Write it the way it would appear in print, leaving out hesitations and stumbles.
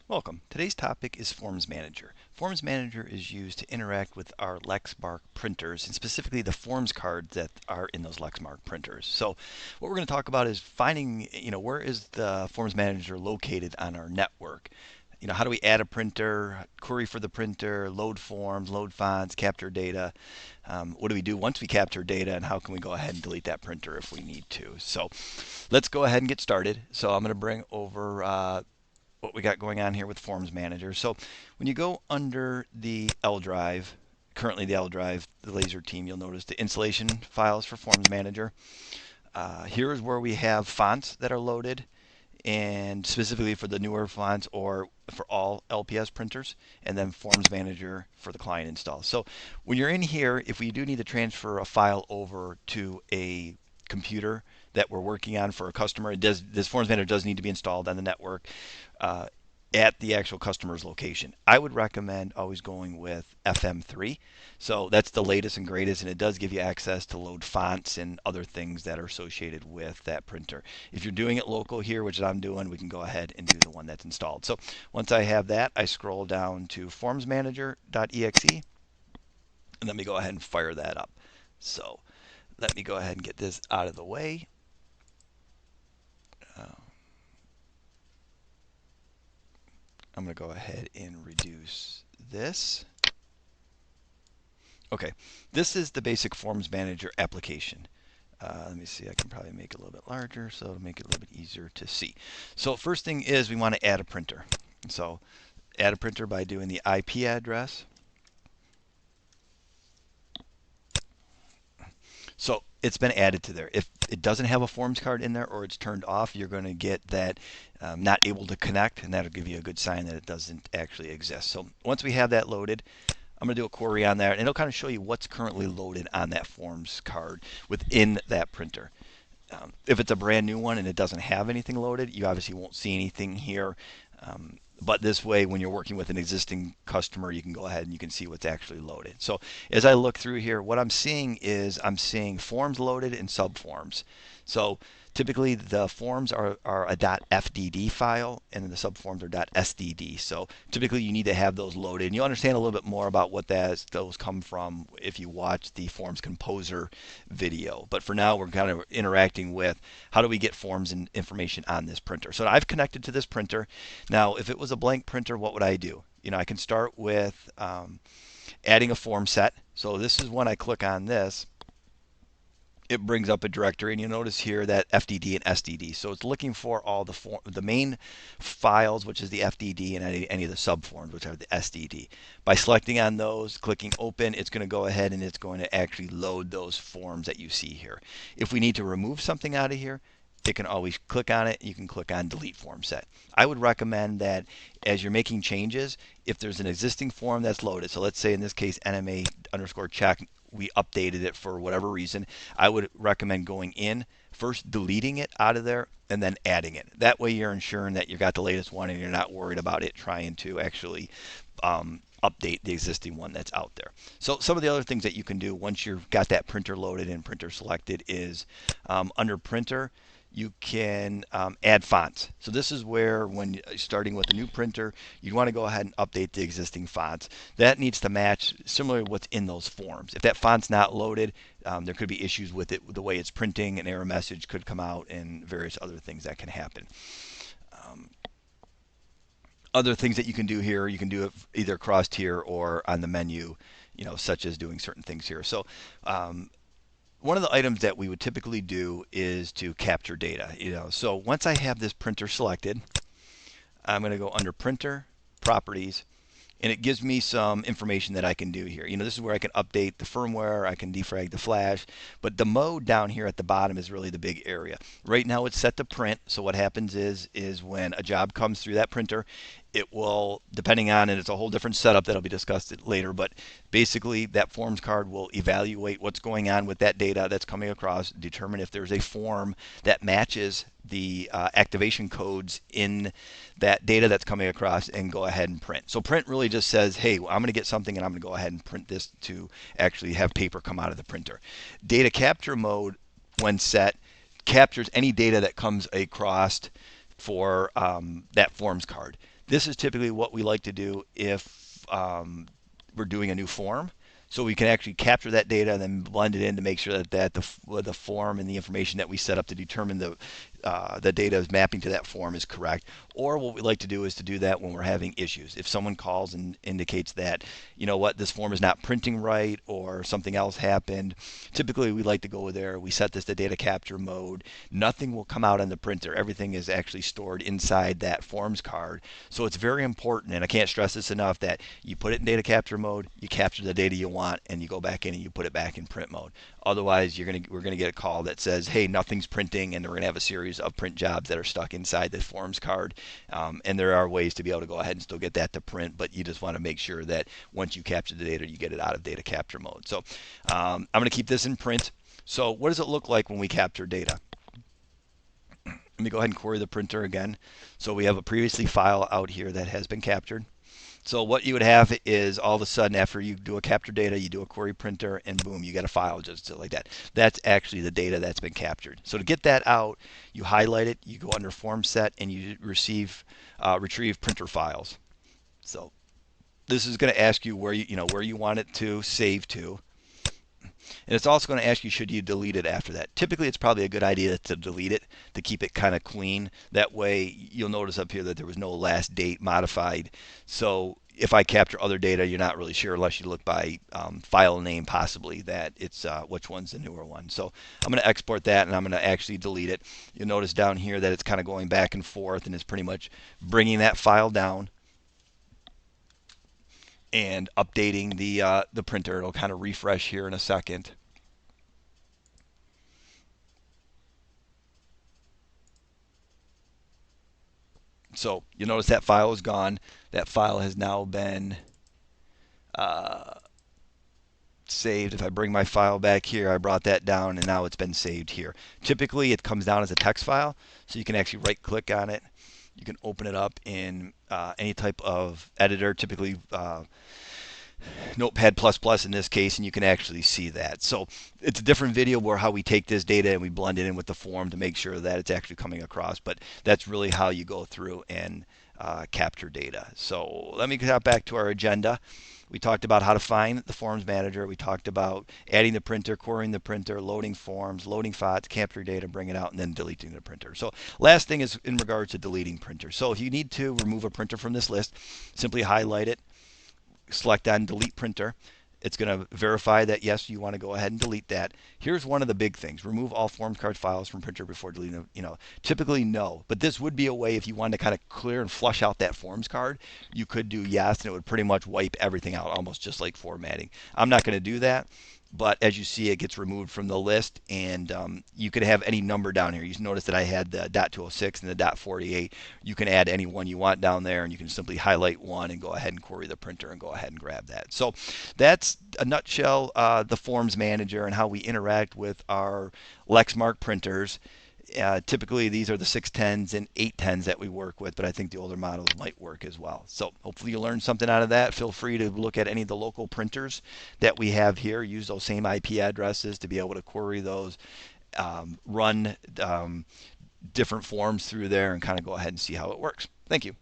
Welcome. Today's topic is Forms Manager. Forms Manager is used to interact with our Lexmark printers and specifically the forms cards that are in those Lexmark printers. So what we're going to talk about is finding, where is the Forms Manager located on our network? How do we add a printer, query for the printer, load forms, load fonts, capture data? What do we do once we capture data, and how can we go ahead and delete that printer if we need to? So let's go ahead and get started. So I'm going to bring over what we got going on here with Forms Manager. So when you go under the L drive, currently the L drive, the laser team, you'll notice the installation files for Forms Manager. Here is where we have fonts that are loaded, and specifically for the newer fonts or for all LPS printers, and then Forms Manager for the client install. So when you're in here, if we do need to transfer a file over to a computer that we're working on for a customer, this Forms Manager does need to be installed on the network uh, at the actual customer's location. I would recommend always going with FM3. So that's the latest and greatest, and it does give you access to load fonts and other things that are associated with that printer. If you're doing it local here, which I'm doing, we can go ahead and do the one that's installed. So once I have that, I scroll down to formsmanager.exe, and let me go ahead and fire that up. So let me go ahead and get this out of the way. I'm going to go ahead and reduce this. Okay, this is the basic Forms Manager application. Let me see, I can probably make it a little bit larger so it'll make it a little bit easier to see. So first thing is we want to add a printer. So add a printer by doing the IP address. So it's been added to there. If it doesn't have a forms card in there or it's turned off, you're going to get that not able to connect, and that'll give you a good sign that it doesn't actually exist. So once we have that loaded, I'm going to do a query on there, and it'll kind of show you what's currently loaded on that forms card within that printer. If it's a brand new one and it doesn't have anything loaded, you obviously won't see anything here. But this way, when you're working with an existing customer, you can go ahead and you can see what's actually loaded. So as I look through here, what I'm seeing is I'm seeing forms loaded and subforms. So typically the forms are a .fdd file and then the subforms are .sdd. So typically you need to have those loaded. And you'll understand a little bit more about what those come from if you watch the Forms Composer video. But for now, we're kind of interacting with how do we get forms and information on this printer. So I've connected to this printer. Now, if it was a blank printer, what would I do? I can start with adding a form set. So this is when I click on this, it brings up a directory, and you notice here that FDD and SDD. So it's looking for all the main files, which is the FDD, and any of the subforms, which are the SDD. By selecting on those, clicking open, it's going to go ahead and it's going to actually load those forms that you see here. If we need to remove something out of here, it can always click on it. You can click on delete form set. I would recommend that as you're making changes, if there's an existing form that's loaded, so let's say in this case NMA underscore check, we updated it for whatever reason, I would recommend going in, first deleting it out of there, and then adding it. That way you're ensuring that you've got the latest one and you're not worried about it trying to actually update the existing one that's out there. So some of the other things that you can do once you've got that printer loaded and printer selected is under printer, you can add fonts. So this is where, when starting with a new printer, you want to go ahead and update the existing fonts. That needs to match similar to what's in those forms. If that font's not loaded, there could be issues with it, the way it's printing, an error message could come out, and various other things that can happen. Other things that you can do here, you can do it either crossed here or on the menu, such as doing certain things here. So one of the items that we would typically do is to capture data. So once I have this printer selected, I'm going to go under Printer, Properties, and it gives me some information that I can do here. This is where I can update the firmware, I can defrag the flash, but the mode down here at the bottom is really the big area. Right now it's set to print, so what happens is when a job comes through that printer, it will, depending on, and it's a whole different setup that'll be discussed later, but basically that forms card will evaluate what's going on with that data that's coming across, determine if there's a form that matches the activation codes in that data that's coming across, and go ahead and print. So print really just says, hey, I'm going to get something and I'm going to go ahead and print this to actually have paper come out of the printer. Data capture mode, when set, captures any data that comes across for that forms card. This is typically what we like to do if we're doing a new form. So we can actually capture that data and then blend it in to make sure that the form and the information that we set up to determine the data is mapping to that form is correct. Or what we like to do is to do that when we're having issues. If someone calls and indicates that, you know what, this form is not printing right or something else happened, typically we like to go there. We set this to data capture mode. Nothing will come out on the printer. Everything is actually stored inside that forms card. So it's very important, and I can't stress this enough, that you put it in data capture mode, you capture the data you want, and you go back in and you put it back in print mode. Otherwise, we're gonna get a call that says, "Hey, nothing's printing," and we're gonna have a series of print jobs that are stuck inside the forms card. And there are ways to be able to go ahead and still get that to print, but you just want to make sure that once you capture the data, you get it out of data capture mode. So I'm gonna keep this in print. So what does it look like when we capture data? Let me go ahead and query the printer again. So we have a previously file out here that has been captured. So what you would have is all of a sudden after you do a capture data, you do a query printer, and boom, you get a file just like that. That's actually the data that's been captured. So to get that out, you highlight it, you go under Form Set, and you retrieve printer files. So this is going to ask you where you want it to save to. And it's also going to ask you, should you delete it after that? Typically, it's probably a good idea to delete it to keep it kind of clean. That way, you'll notice up here that there was no last date modified. So if I capture other data, you're not really sure unless you look by file name possibly that it's which one's the newer one. So I'm going to export that and I'm going to actually delete it. You'll notice down here that it's kind of going back and forth and it's pretty much bringing that file down and updating the printer. It'll kind of refresh here in a second. So you notice that file is gone. That file has now been uh, saved. If I bring my file back here, I brought that down and now it's been saved here. Typically it comes down as a text file, so you can actually right click on it. You can open it up in any type of editor, typically Notepad++ in this case, and you can actually see that. So it's a different video where how we take this data and we blend it in with the form to make sure that it's actually coming across. But that's really how you go through and capture data. So let me get back to our agenda. We talked about how to find the Forms Manager. We talked about adding the printer, querying the printer, loading forms, loading fonts, capture data, bring it out, and then deleting the printer. So last thing is in regards to deleting printers. So if you need to remove a printer from this list, simply highlight it, select on delete printer. It's going to verify that yes, you want to go ahead and delete that. Here's one of the big things: remove all form card files from printer before deleting them. Typically no, but this would be a way if you wanted to kind of clear and flush out that forms card. You could do yes, and it would pretty much wipe everything out, almost just like formatting. I'm not going to do that. But as you see, it gets removed from the list, and you could have any number down here. You notice that I had the .206 and the .48. You can add any one you want down there, and you can simply highlight one and go ahead and query the printer and go ahead and grab that. So that's a nutshell the Forms Manager and how we interact with our Lexmark printers. Typically, these are the 610s and 810s that we work with, but I think the older models might work as well. So hopefully you learned something out of that. Feel free to look at any of the local printers that we have here. Use those same IP addresses to be able to query those, run different forms through there, and kind of go ahead and see how it works. Thank you.